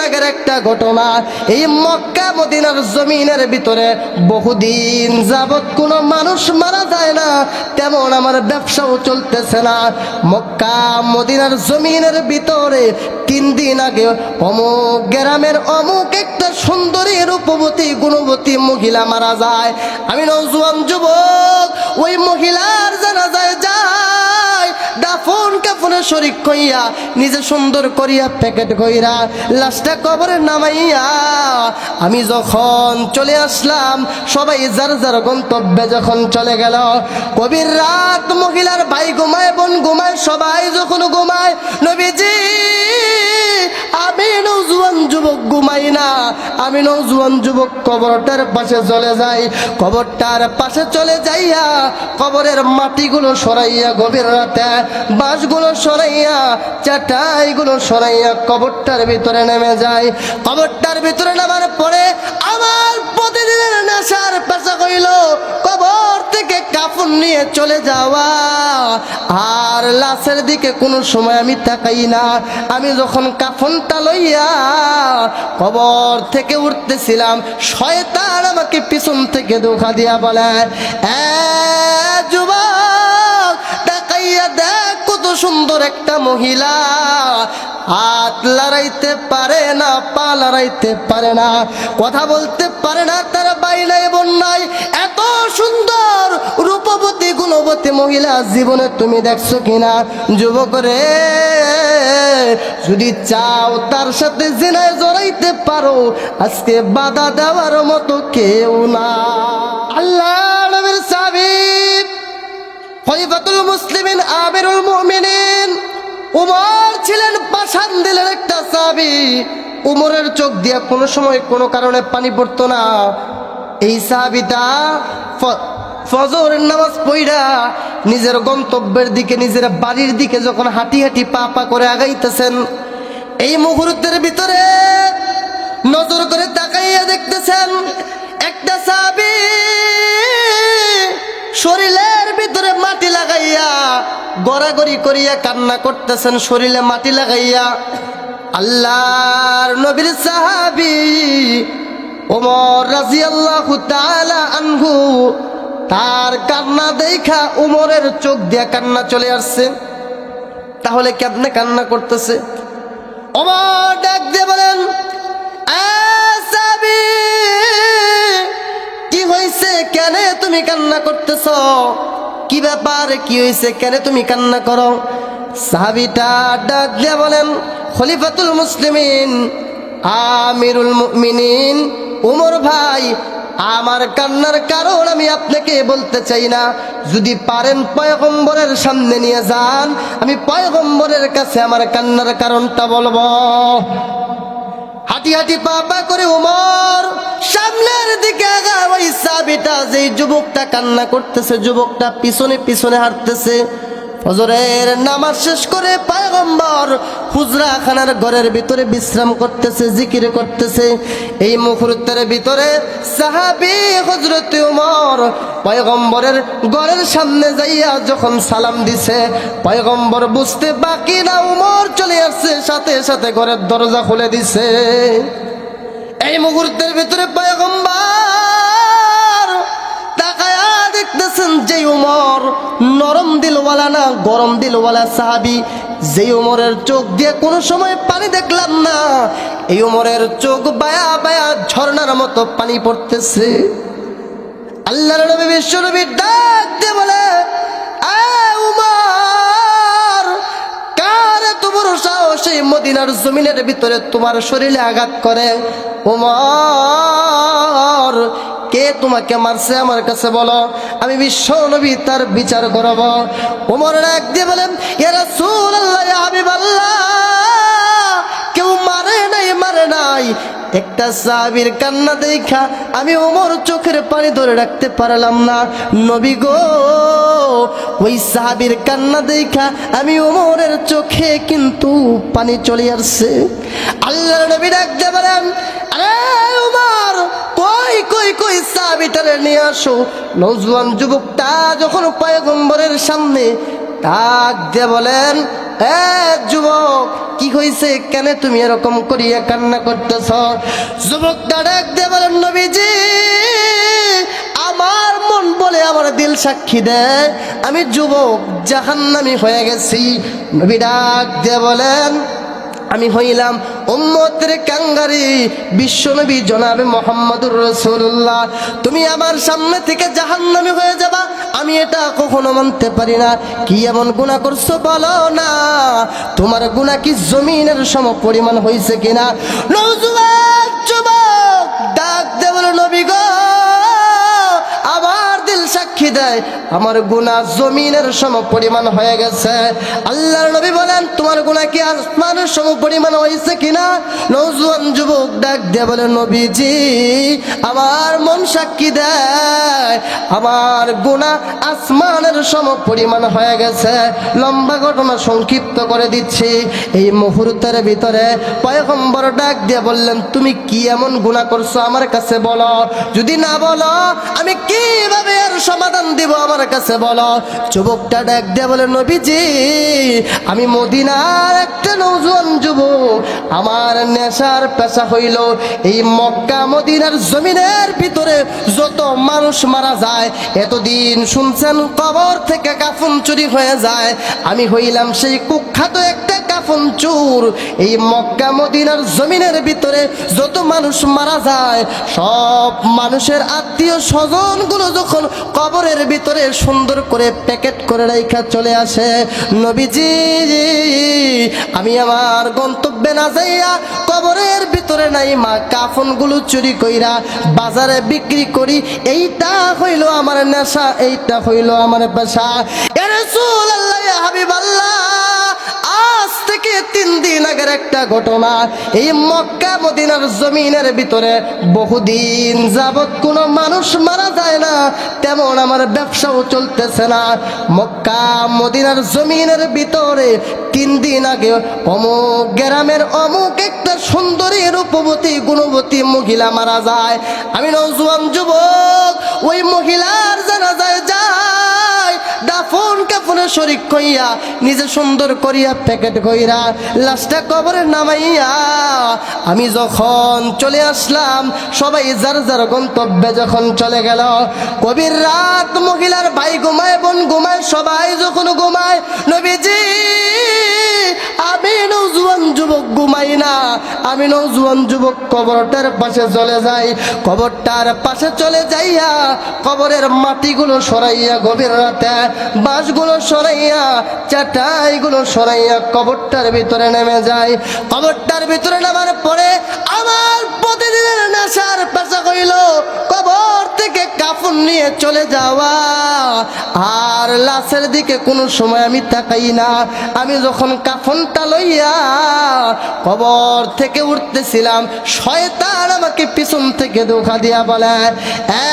আগের একটা ঘটনা। এই মক্কা মদিনার জমিনের ভিতরে বহুদিন যাবত কোনো মানুষ মারা যায় না, তেমন আমার ব্যবসাও চলতেছে না। মক্কা মদিনার জমিনের ভিতরে 3 দিন আগে অমুক গ্রামের অমুক একটা সুন্দরী রূপবতী গুণবতী মহিলা মারা যায়। আমি নওজোয়ান যুবক ওই মহিলার জানাজায় যাই, দাফন কাফনে শরীক কইয়া নিজে সুন্দর করিয়া প্যাকেট কইরা লাশটা কবরে নামাইয়া আমি যখন চলে আসলাম, সবাই যার যার গন্তব্যে যখন চলে গেল, গভীর রাত মহিলার ভাই ঘুমায়, বোন ঘুমায়, সবাই যখন ঘুমায়, নবীজি আমি নওজোয়ান যুবক ঘুমাই না, আমি নওজোয়ান যুবক কবরটার পাশে চলে যাই। কবরটার পাশে চলে যাইয়া কবরের মাটিগুলো সরাইয়া, গভীর রাতে বাঁশগুলো সরাইয়া, চাটাইগুলো সরাইয়া কবরটার ভিতরে নেমে যায়। কবরটার ভিতরে নামার পরে আমার প্রতিদিনের নেশার পেশা হইল কবর থেকে কাফন নিয়ে চলে যাওয়া, আর লাশের দিকে কোনো সময় আমি তাকাই না। আমি যখন কাফনটা লইয়া কবর থেকে উঠতেছিলাম, শয়তান আমাকে পিছন থেকে ধোঁকা দিয়া বলে, এ যুবক তাকাইয়া দেখ কত সুন্দর একটা মহিলা, হাত লড়াইতে পারে না, পা লড়াইতে পারে না, কথা বলতে পারে না, তার ভাই নাই বোন নাই, এত সুন্দর রূপবতী গুণবতী মহিলা জীবনে তুমি দেখছো কিনা? যুবক রে, যদি চাও তার সাথে জিনায় জড়াইতে পারো, আজকে বাধা দেওয়ার মতো কেউ না। আল্লাহ নবীর সাহাবী খলিফাতুল মুসলিমিন আমিরুল মুমিনিন উমর ছিলেন পাষাণ দিলের একটা সাহাবী। উমরের চোখ দিয়ে কোনো সময় কোনো কারণে পানি পড়তো না। এই সাহাবীটা ফজরের নামাজ পড়া নিজের গন্তব্যের দিকে, নিজের বাড়ির দিকে যখন হাঁটি হাঁটি পা পা করে আগাইতেছেন, এই মুহূর্তের ভিতরে নজর করে তাকাইয়া দেখতেছেন একটা সাহাবী শরীরের ভিতরে মাটি লাগাইয়া গড়াগড়ি করিয়া কান্না করতেছেন, শরীরে মাটি লাগাইয়া। আল্লাহর নবীর সাহাবী ওমর রাদিয়াল্লাহু তাআলা আনহু, তার কান্না দেখা উমরের চোখ দিয়া কান্না চলে আসছে। তাহলে কেমনে কান্না করতেছে? ওমর ডাক দিয়ে বলেন, সাহাবী কি হয়েছে, কেন তুমি কান্না করতেছ? কি ব্যাপার, কি হয়েছে, কেন তুমি কান্না করো? সাহাবীটা ডাক দিয়ে বলেন, খলিফাতুল মুসলিমিন আমিরুল মুমিনিন উমর ভাই, আমার কান্নার কারণ আমি আপনাকে বলতে চাই না, যদি পারেন পয়গম্বরের সামনে নিয়ে যান, আমি পয়গম্বরের কাছে আমার কান্নার কারণটা বলবো। হাঁটি হাঁটি পা পা করে উমর সামনের দিকে আগায়। ওই সাহাবীটা, যেই যুবকটা কান্না করতেছে, যুবকটা পিছনে পিছনে হাঁটতেছে। ফজরের নামাজ শেষ করে পয়গম্বর হুজরাখানার ঘরের ভিতরে বিশ্রাম করতেছে, জিকির করতেছে। এই মুহূর্তের ভিতরে সাহাবী হযরত ওমর পয়গম্বরের ঘরের সামনে যাইয়া যখন সালাম দিছে, পয়গম্বর বুঝতে বাকি না ওমর চলে আসছে, সাথে সাথে ঘরের দরজা খুলে দিছে। এই মুহূর্তের ভিতরে পয়গম্বর তাকায়া দেখতেছেন যে ওমর নরম দিলওয়ালা না গরম দিলওয়ালা সাহাবী। যে ওমরের চোখ দিয়ে কোনো সময় পানি দেখলাম না, এই ওমরের চোখ বায়া বায়া ঝর্ণার মতো পানি পড়তেছে। আল্লাহর নবী বিশ্ব নবী ডাক দিয়ে বলে, উমর, কার এত বড় সাহস এই মদিনার জমিনের ভিতরে তোমার শরীরে আঘাত করে? উমর, কে তোমাকে মারছে আমার কাছে বলো, আমি বিশ্ব নবী তার বিচার করব। ওমর ডাক দিয়ে বলেন, ইয়া রাসূলুল্লাহ, ইয়া হাবিবাল্লাহ, কেউ মারে নাই, মারে নাই। একটা সাহাবীর কান্না দেখা আমি ওমর চোখের পানি ধরে রাখতে পারলাম না। নবী গো, ওই সাহাবীর কান্না দেখা আমি ওমরের চোখে কিন্তু পানি চলে আসছে। আল্লাহর নবী ডাক দিয়ে বলেন, আরে ওমর, কই কই কই সাহাবীটারে নিয়ে আসো। নওজোয়ান যুবকটা যখন পয়গম্বরের সামনে ডাক দিয়ে বলেন, যুবক, কি হয়েছে? কেন তুমি এরকম করিয়া কান্না করতেছ? যুবকটা ডাক দিয়ে বলেন, নবীজি, আমার মন বলে, আমার দিল সাক্ষী দেয়, আমি যুবক জাহান্নামী হয়ে গেছি। নবী ডাক দিয়ে বলেন, আমি হইলাম উম্মতের কাঙ্গারি, বিশ্বনবী জনাবে মুহাম্মদুর রাসূলুল্লাহ। তুমি আমার সামনে থেকে জাহান্নামী হয়ে যাবা, আমি এটা কখনো মানতে পারি না। কি এমন গুনাহ করছো বলো না? তোমার গুনাহ কি জমিনের সম পরিমাণ হয়েছে কিনা? নওজুয়ান যুবক ডাক দে বলে, নবী গো, আমার দিল সাক্ষী দেয়, আমার গুনাহ জমিনের সম পরিমাণ হয়ে গেছে। আল্লাহর নবী বলেন, তোমার গুনাহ কি আসমানের সম পরিমাণ হয়েছে কিনা? নওজোয়ান যুবক ডাক দিয়ে বলে, নবীজি, আমার মন সাক্ষী দেয়, আমার গুনাহ আসমানের সম পরিমাণ হয়ে গেছে। লম্বা ঘটনা সংক্ষিপ্ত করে দিচ্ছি। এই মুহূর্তের ভিতরে পয়গম্বর ডাক দিয়ে বললেন, তুমি কি এমন গুনাহ করছো আমার কাছে বলো, যদি না বলো আমি কিভাবে এর সমাধান দিব, আমার কাছে বলো। যুবকটা ডাক দিয়ে বলে, নবীজি, আমি মদিনার একটা নওজোয়ান যুবক, আমার নেশার পেশা হইল এই মক্কা মদিনার জমিনের ভিতরে যত মানুষ মারা যায়, এতদিন শুনছেন কবর থেকে কাফন চুরি হয়ে যায়, আমি হইলাম সেই কুখ্যাত একটা কাফন চোর। এই মক্কা মদিনার জমিনের ভিতরে যত মানুষ মারা যায়, সব মানুষের আত্মীয় স্বজন গুলো যখন কবরের ভিতরে সুন্দর করে প্যাকেট করে রেখা চলে আসে, নবীজি, আমি আমার গন্তব্যে না যাইয়া কবরের ভিতরে নাই মা কাফন গুলো চুরি কইরা বাজারে বিক্রি করি, এইটা হইল আমার নেশা, এইটা হইল আমার পেশা। ইয়া রাসূলুল্লাহ, ইয়া হাবিবাল্লাহ, আজ থেকে 3 দিন আগের একটা ঘটনা। এই মক্কা মদিনার জমিনের ভিতরে বহুদিন যাবত কোনো মানুষ মারা যায় না, তেমন আমার ব্যবসাও চলতেছে না। মক্কা মদিনার জমিনের ভিতরে 3 দিন আগে অমুক গ্রামের অমুক একটা সুন্দরী রূপবতী গুণবতী মহিলা মারা যায়। আমি নওজোয়ান যুবক ওই মহিলার জানাজায় যাই, দাফন কাফনে শরীক কইয়া নিজে সুন্দর করিয়া প্যাকেট কইরা লাশটা কবরে নামাইয়া আমি যখন চলে আসলাম, সবাই যার যার গন্তব্যে যখন চলে গেল, কবির রাত, মহিলার ভাই ঘুমায়, বোন ঘুমায়, সবাই যখন ঘুমায়, নবীজি, আমি নওজোয়ান যুবক ঘুমাই না, আমি নওজোয়ান যুবক কবরটার পাশে চলে যাই। কবরটার পাশে চলে যাইয়া কবরের মাটিগুলো সরাইয়া, গভীর রাতে বাঁশগুলো সরাইয়া, চাটাইগুলো সরাইয়া কবরটার ভিতরে নেমে যায়। কবরটার ভিতরে নামার পরে আমার প্রতিদিনের নেশার পেশা হইল কবর থেকে কাফন নিয়ে চলে যাওয়া, আর লাশের দিকে কোনো সময় আমি তাকাই না। আমি যখন কাফনটা লইয়া কবর থেকে উঠতেছিলাম, শয়তান আমাকে পিছন থেকে ধোঁকা দিয়া বলে, এ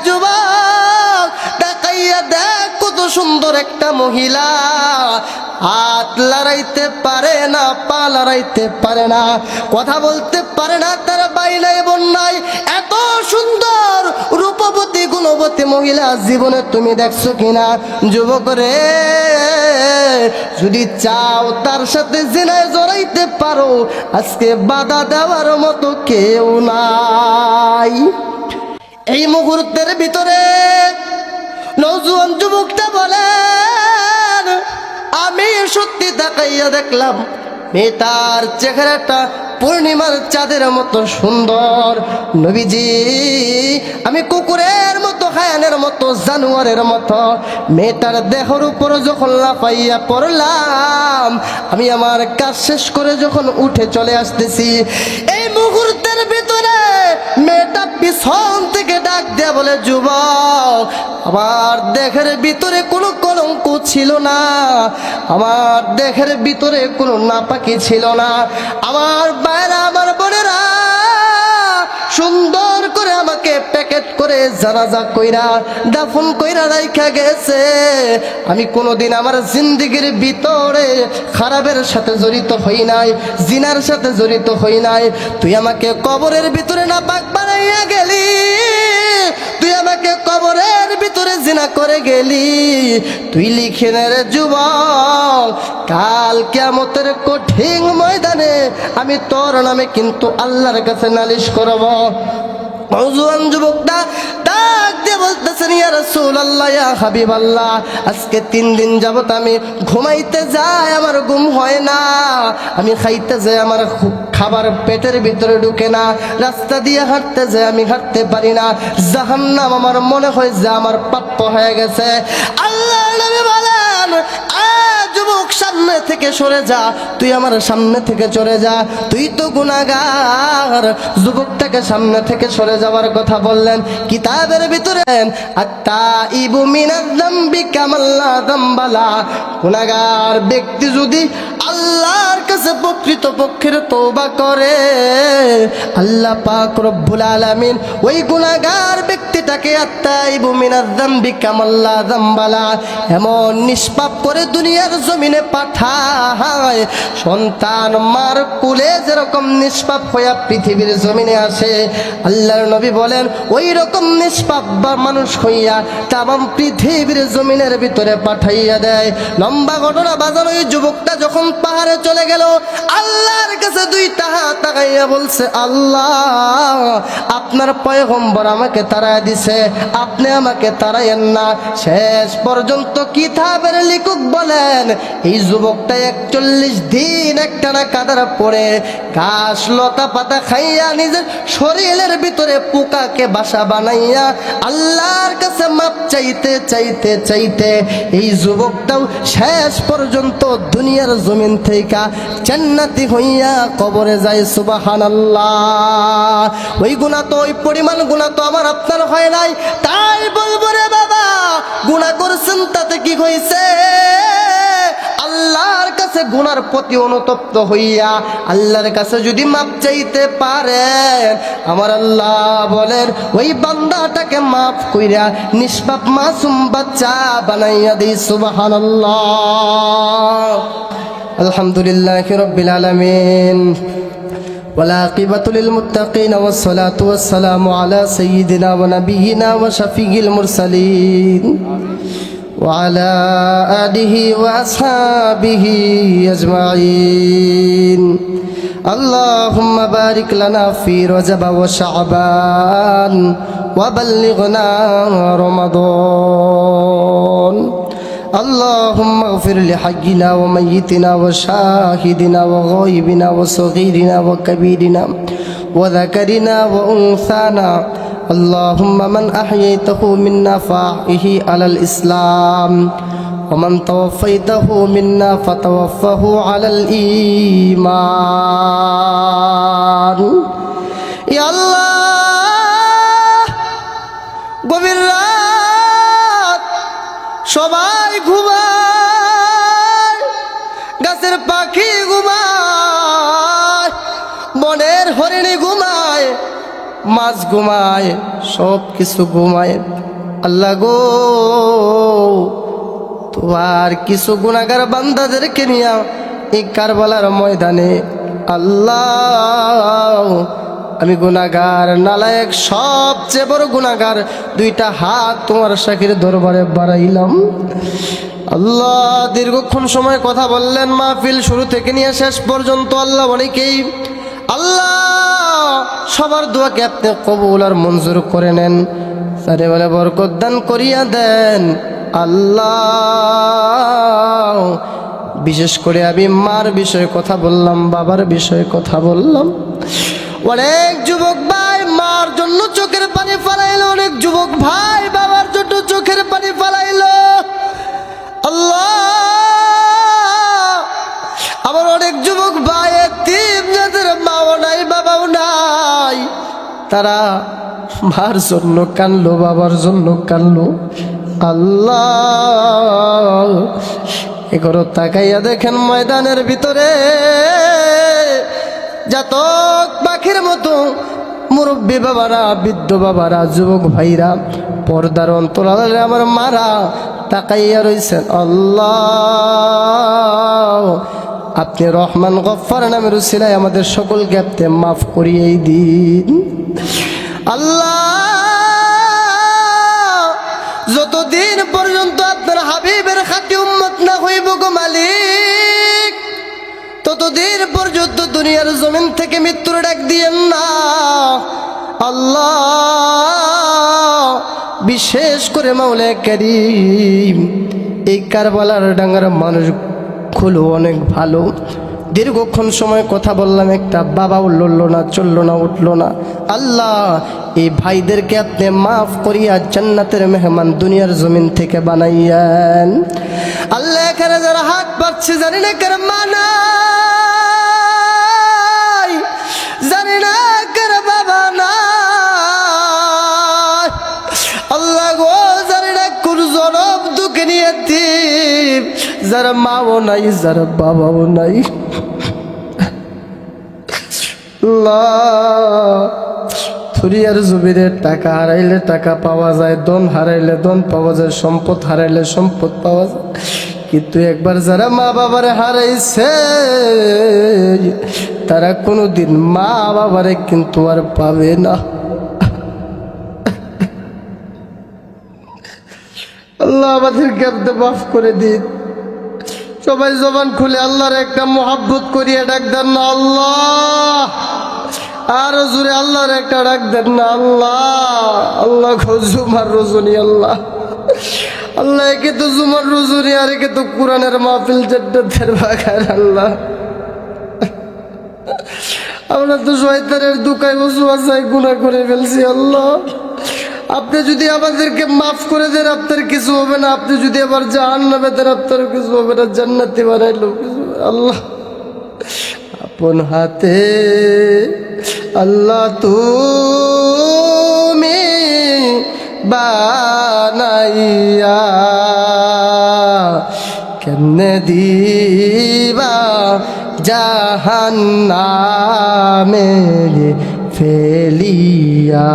যুবক, তাকাইয়া দেখ কত সুন্দর একটা মহিলা, হাত লড়াইতে পারে না, পা লড়াইতে পারে না, কথা বলতে পারে না, তার ভাই নাই বোন নাই, এত সুন্দর রূপবতী গুণবতী মহিলা জীবনে তুমি দেখছো কিনা? যুবক রে, যদি চাও তার সাথে জিনায় জড়াইতে পারো, আজকে বাধা দেওয়ার মতো কেউ নাই। এই মুহূর্তের ভিতরে নওজোয়ান যুবকটা বলেন, আমি সত্যি তাকাইয়া দেখলাম মেয়েটার চেহারাটা পূর্ণিমার চাঁদের মতো সুন্দর। নবীজি, আমি কুকুরের মতো, হায়ানের মতো, জানোয়ারের মতো মেয়েটার দেহর উপর যখন লাফাইয়া পড়লাম, আমি আমার কাজ শেষ করে যখন উঠে চলে আসতেছি, এই মুহূর্তের ভিতরে মেয়েটা পিছন থেকে ডাক দেয়া বলে, যুবক, আমার দেহের ভিতরে কোনো কলঙ্ক ছিল না, আমার দেহের ভিতরে কোনো নাপাকি ছিল না, আমার বাইরা, আমার বোনেরা সুন্দর করে আমাকে প্যাকেট করে জানাজা কইরা দাফন কইরা রাইখা গেছে। আমি কোনোদিন আমার জিন্দেগির ভিতরে খারাপের সাথে জড়িত হই নাই, জিনার সাথে জড়িত হই নাই। তুই আমাকে কবরের ভিতরে না পাক বানাইয়া গেলি, তুই আমাকে কবরের ভিতরে জিনা করে গেলি, তুই লিখে নে রে যুবক, কাল কিয়ামতের কঠিন ময়দানে আমি তোর নামে কিন্তু আল্লাহর কাছে নালিশ করব। নওজোয়ান যুবকটা ডাক দিয়ে বলতেছেন, ইয়া রাসূলুল্লাহ, ইয়া হাবিবাল্লাহ, আজকে 3 দিন যাবত আমি ঘুমাইতে যাই, আমার ঘুম হয় না। আমি খাইতে যাই, আমার খাবার পেটের ভিতরে ঢুকে না। রাস্তা দিয়ে হাঁটতে যাই, আমি হাঁটতে পারি না। জাহান্নাম আমার মনে হয় যে আমার প্রাপ্য হয়ে গেছে। আল্লাহর নবী বলেন, যুবক, সামনে থেকে সরে যা, তুই আমার সামনে থেকে সরে যা, তুই তো গুনাহগার। যুবকটাকে সামনে থেকে সরে যাওয়ার কথা বললেন। কিতাবের ভিতরে আত্তাইবু মিনাজ যামবি কামাল্লা যামবালা, গুনাহগার ব্যক্তি যদি আল্লাহর কাছে প্রকৃত পক্ষের তওবা করে, আল্লাহ পাক রব্বুল আলামিন ওই গুনাহগার ব্যক্তিটাকে আত্তাইবু মিনাজ যামবি কামাল্লা যামবালা এমন নিষ্পাপ করে দুনিয়ার জমিনে পাঠায়, সন্তান মার কুলে যেরকম নিষ্পাপ হইয়া পৃথিবীর জমিনে আসে, আল্লাহর নবী বলেন ওই রকম নিষ্পাপ বা মানুষ হইয়া তামাম পৃথিবীর জমিনের ভিতরে পাঠাইয়া দেয়। লম্বা ঘটনা বাজানো। ওই যুবকটা যখন পাহাড়ে চলে গেল, আল্লাহর কাছে 2টা হাত তাকাইয়া বলছে, আল্লাহ, আপনার পয়গম্বর আমাকে তাড়ায় দিছে, আপনি আমাকে তাড়াইয়েন না। শেষ পর্যন্ত কিতাবের লেখক বলেন এই যুবকটা 41 দিন একটানা কাদার পড়ে ঘাস লতা পাতা খাইয়া নিজের শরীরের ভিতরে পোকাকে বাসা বানাইয়া আল্লাহর কাছে মাপ চাইতে চাইতে চাইতে এই যুবকটাও শেষ পর্যন্ত দুনিয়ার জমিন থেকে জান্নাতি হইয়া কবরে যায়। সুবহানাল্লাহ। ওই গুনাহ তো, ওই পরিমাণ গুনাহ তো আমার আপনার হয় নাই। তাই বলবো রে বাবা, গুনাহ করছেন তাতে কি হইছে? আল্লাহর কাছে গুনার প্রতি অনুতপ্ত হইয়া আল্লাহর কাছে যদি মাপ চাইতে পারেন, আমার আল্লাহ বলেন ওই বান্দাটাকে মাফ কইরা নিষ্পাপ মাসুম বাচ্চা বানাইয়া দেই। সুবহানাল্লাহ। আলহামদুলিল্লাহি রাব্বিল আলামিন, ওয়াল আকিবাতু লিল মুত্তাকিন, ওয়াস সালাতু ওয়াস সালামু আলা সাইয়্যিদিনা ওয়া নাবিয়িনা ওয়া শাফিয়িল মুরসালিন وعلى آله وأصحابه أجمعين. اللهم بارك لنا في رجب وشعبان وبلغنا رمضان. اللهم اغفر لحينا وميتنا وشاهدنا وغائبنا وصغيرنا وكبيرنا وذكرنا وأنثانا. اللهم من أحييته منا فأحيه على الإسلام، ومن توفيته منا فتوفه على الإيمان. يا الله، গভীর রাত, সবাই ঘুমায়, গাছের পাখি ঘুমায়, বনের হরিণী ঘুমায়, মাছ ঘুমায়, সব কিছু ঘুমায়। আল্লাহ গো, তোমার কিছু গুনাহগার বান্দাদেরকে নিয়ে এই কারবালার ময়দানে, আল্লাহ, আমি গুনাহগার, নালায়েক, সবচেয়ে বড় গুনাহগার, 2টা হাত তোমার শাকির দরবারে বাড়াইলাম। আল্লাহ, দীর্ঘক্ষণ সময় কথা বললেন, মাহফিল শুরু থেকে নিয়ে শেষ পর্যন্ত। আল্লাহ, অনেকেই, আল্লাহ, সবার দোয়াকে আপনি কবুল আর মঞ্জুর করে নেন, সারে বলে বরকত দান করিয়া দেন। আল্লাহ, বিশেষ করে আমি মার বিষয়ে কথা বললাম, বাবার বিষয়ে কথা বললাম। অনেক যুবক ভাই মার জন্য চোখের পানি ফেলাইলো, অনেক যুবক ভাই বাবার জন্য চোখের পানি ফেলাইলো। আল্লাহ, আবার অনেক যুবক ভাই এতিম, যাদের মাও নাই বাবাও নাই, তারা মার জন্য কানলো, বাবার জন্য কানলো। আল্লাহ, এগুলো তাকাইয়া দেখেন ময়দানের ভিতরে জাতক পাখির মতো মুরব্বী বাবারা, বৃদ্ধ বাবারা, যুবক ভাইরা, পর্দার অন্তরালে আমার মারা তাকাইয়া রইছেন। আল্লাহ, আপনি রহমান গফফার নামের উসিলায় আমাদের সকলকে আপনি মাফ করিয়েই দিন। আল্লাহ, যতদিন পর্যন্ত আপনার হাবিবের খাঁটি উম্মত না হইব গো মালিক, দুনিয়ার জমিন থেকে মৃত্যুর ডাক দিয়েন না আল্লাহ। বিশেষ করে মাওলা কারীম এই কারবালার ডাঙ্গার মানুষগুলো অনেক ভালো। দীর্ঘক্ষণ সময় কথা বললাম, একটা বাবাও লড়লো না, চললো না, উঠলো না। আল্লাহ এই ভাইদেরকে আপনি মাফ করিয়া জান্নাতের মেহমান দুনিয়ার জমিন থেকে বানাইয়েন আল্লাহ। এখানে যারা হাত পাচ্ছে জানি না কার মানাই, জানি না কার বাবা নাই আল্লাহ গো, জানি না কোন জনম দুঃখে নিয়েছি, যারা মাও নাই, যারা বাবাও নাই দুনিয়ার জমিনে টাকা হারাইলে টাকা পাওয়া যায়, ধন হারাইলে ধন পাওয়া যায়, সম্পদ হারাইলে সম্পদ পাওয়া যায়, কিন্তু একবার যারা মা বাবারে হারাইছে তারা কোনোদিন মা বাবারে কিন্তু আর পাবে না। আল্লাহ আমাদেরকে আপনি মাফ করে দিন। সবাই জবান খুলে আল্লাহর একটা মোহাব্বত করিয়া ডাক দেন না আল্লাহ। আরো জোরে আল্লাহর একটা ডাক দেন না আল্লাহ। আল্লাহ জুমার রজনী আল্লাহ, আল্লাহ একে তো জুমার রজনী, আর একে তো কোরআনের মাহফিল জান্নাতের বাগান আল্লাহ। আমরা তো শয়তানের দুকায় ওয়াসওয়াসায় গুনাহ করে ফেলছি আল্লাহ। আপনি যদি আমাদেরকে মাফ করে দেন আপনার কিছু হবে না, আপনি যদি আবার জাহান্নামে দেন আপনার কিছু হবে না, জান্নাতে বানাইলো কিছু। আল্লাহ আপন হাতে আল্লাহ তুমি বানাইয়া কেমনে দিবা জাহান্নামে ফেলিয়া।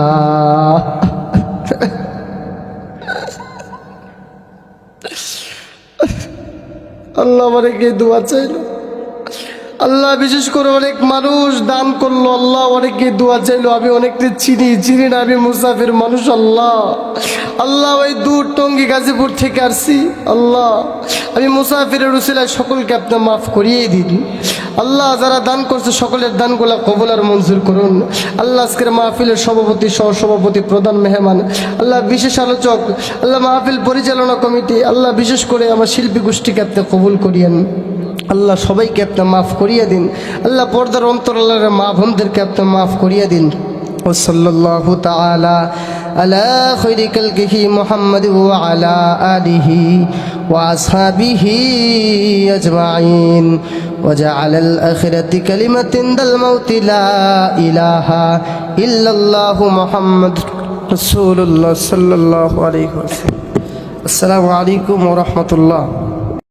আল্লাহ অনেকে দোয়া চাইলো আল্লাহ, বিশেষ করে অনেক মানুষ দান করলো আল্লাহ, অনেকে দোয়া চাইলো। আমি অনেকটা চিনি না, আমি মুসাফির মানুষ আল্লাহ। আল্লাহ ওই দূর টঙ্গী গাজীপুর থেকে আসছি আল্লাহ, আমি মুসাফিরের উসিলায় সকলকে আপনি মাফ করিয়ে দিন আল্লাহ। যারা দান করছে সকলের দানগুলা কবুল আর মঞ্জুর করুন আল্লাহ। আজকের মাহফিলের সভাপতি, সহসভাপতি, প্রধান মেহমান আল্লাহ, বিশেষ আলোচক আল্লাহ, মাহফিল পরিচালনা কমিটি আল্লাহ, বিশেষ করে আমার শিল্পী গোষ্ঠীকে আপনি কবুল করিয়েন আল্লাহ। সবাইকে আপনি মাফ করিয়ে দিন আল্লাহ। পর্দার অন্তরালের মা বোনদেরকে আপনি মাফ করিয়ে দিন। সাল্লাল্লাহু তাআলা আলা খায়রি খালকিহি মুহাম্মাদ ওয়া আলা আলিহি ওয়া আসহাবিহি আজমাইন ওয়া জাআলাল আখিরাতি কালিমাতিন দাল মাউতি লা ইলাহা ইল্লাল্লাহু মুহাম্মাদুর রাসূলুল্লাহ সাল্লাল্লাহু আলাইহি ওয়াসাল্লাম। আসসালামু আলাইকুম ওয়া রাহমাতুল্লাহ।